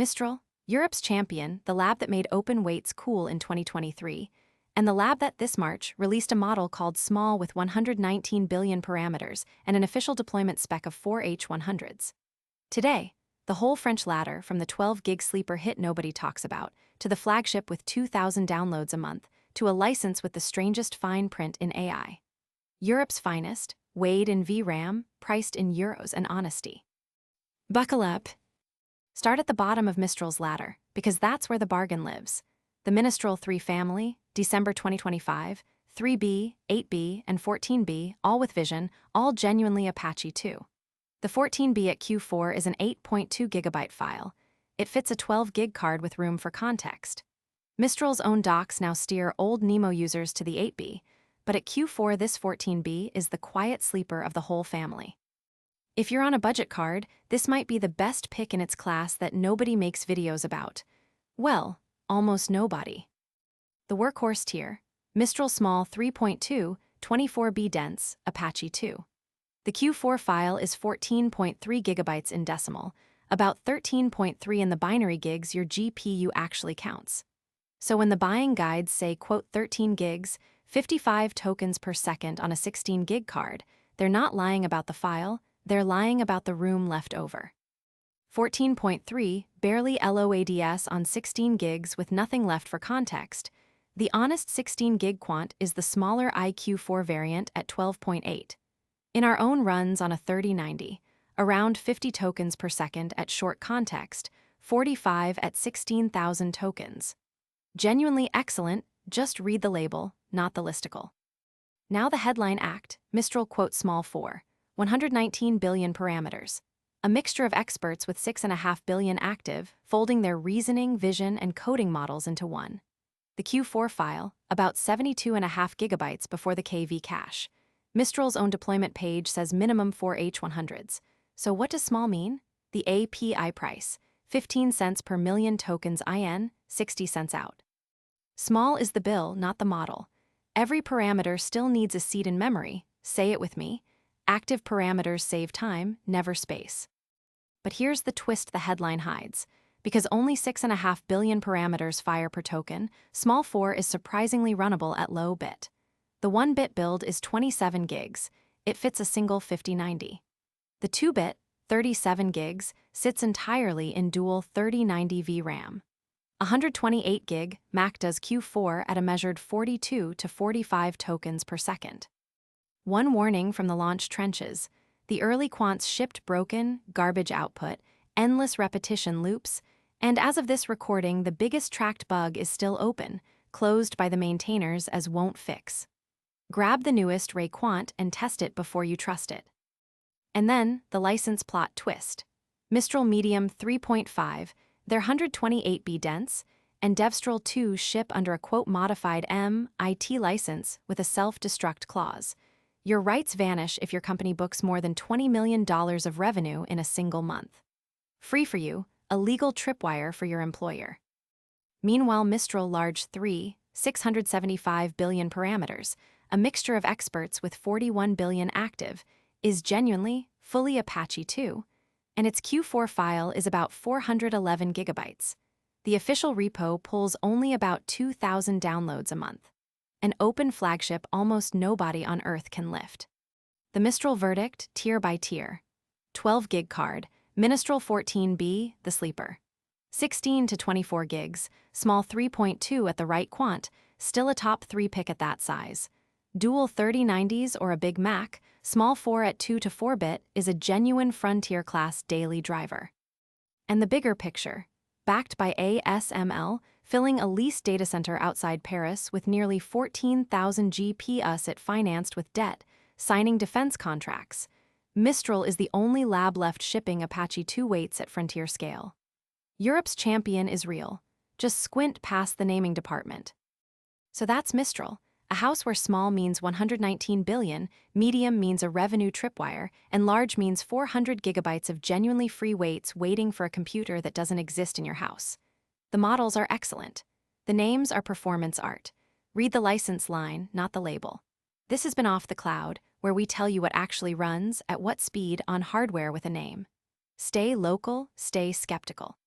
Mistral, Europe's champion, the lab that made open weights cool in 2023, and the lab that this March released a model called Small with 119 billion parameters and an official deployment spec of 4 H100s. Today, the whole French ladder from the 12-gig sleeper hit nobody talks about, to the flagship with 2,000 downloads a month, to a license with the strangest fine print in AI. Europe's finest, weighed in VRAM, priced in euros and honesty. Buckle up. Start at the bottom of Mistral's ladder, because that's where the bargain lives. The Mistral 3 family, December 2025, 3B, 8B, and 14B, all with vision, all genuinely Apache 2. The 14B at Q4 is an 8.2 gigabyte file. It fits a 12-gig card with room for context. Mistral's own docs now steer old Nemo users to the 8B, but at Q4 this 14B is the quiet sleeper of the whole family. If you're on a budget card, this might be the best pick in its class that nobody makes videos about. Well, almost nobody. The workhorse tier, Mistral Small 3.2, 24B dense, Apache 2. The Q4 file is 14.3 gigabytes in decimal, about 13.3 in the binary gigs your GPU actually counts. So when the buying guides say, quote, 13 gigs, 55 tokens per second on a 16-gig card, they're not lying about the file, they're lying about the room left over. 14.3, barely LOADS on 16 gigs with nothing left for context. The honest 16-gig quant is the smaller iQ4 variant at 12.8. In our own runs on a 3090, around 50 tokens per second at short context, 45 at 16,000 tokens. Genuinely excellent, just read the label, not the listicle. Now the headline act, Mistral quote Small 4, 119 billion parameters. A mixture of experts with 6.5 billion active, folding their reasoning, vision, and coding models into one. The Q4 file, about 72.5 gigabytes before the KV cache. Mistral's own deployment page says minimum 4 H100s. So what does small mean? The API price, 15 cents per million tokens IN, 60 cents out. Small is the bill, not the model. Every parameter still needs a seat in memory. Say it with me. Active parameters save time, never space. But here's the twist the headline hides. Because only 6.5 billion parameters fire per token, Small 4 is surprisingly runnable at low bit. The 1-bit build is 27 gigs. It fits a single 5090. The 2-bit, 37 gigs, sits entirely in dual 3090 VRAM. 128 gig, Mac does Q4 at a measured 42 to 45 tokens per second. One warning from the launch trenches: the early quants shipped broken, garbage output, endless repetition loops, and as of this recording, the biggest tracked bug is still open, closed by the maintainers as won't fix. Grab the newest Ray Quant and test it before you trust it. And then, the license plot twist. Mistral Medium 3.5, they're 128B dense, and Devstral 2 ship under a quote modified MIT license with a self-destruct clause. Your rights vanish if your company books more than $20 million of revenue in a single month. Free for you, a legal tripwire for your employer. Meanwhile, Mistral Large 3, 675 billion parameters, a mixture of experts with 41 billion active, is genuinely, fully Apache 2, and its Q4 file is about 411 gigabytes. The official repo pulls only about 2,000 downloads a month. An open flagship almost nobody on Earth can lift. The Mistral verdict, tier by tier. 12-gig card, Mistral 14B, the sleeper. 16 to 24 gigs, small 3.2 at the right quant, still a top 3 pick at that size. Dual 3090s or a Big Mac, small 4 at 2 to 4-bit is a genuine frontier-class daily driver. And the bigger picture, backed by ASML, filling a leased data center outside Paris with nearly 14,000 GPUs it financed with debt, signing defense contracts. Mistral is the only lab left shipping Apache 2 weights at frontier scale. Europe's champion is real. Just squint past the naming department. So that's Mistral, a house where small means 119 billion, medium means a revenue tripwire, and large means 400 gigabytes of genuinely free weights waiting for a computer that doesn't exist in your house. The models are excellent. The names are performance art. Read the license line, not the label. This has been Off the Cloud, where we tell you what actually runs, at what speed, on hardware with a name. Stay local, stay skeptical.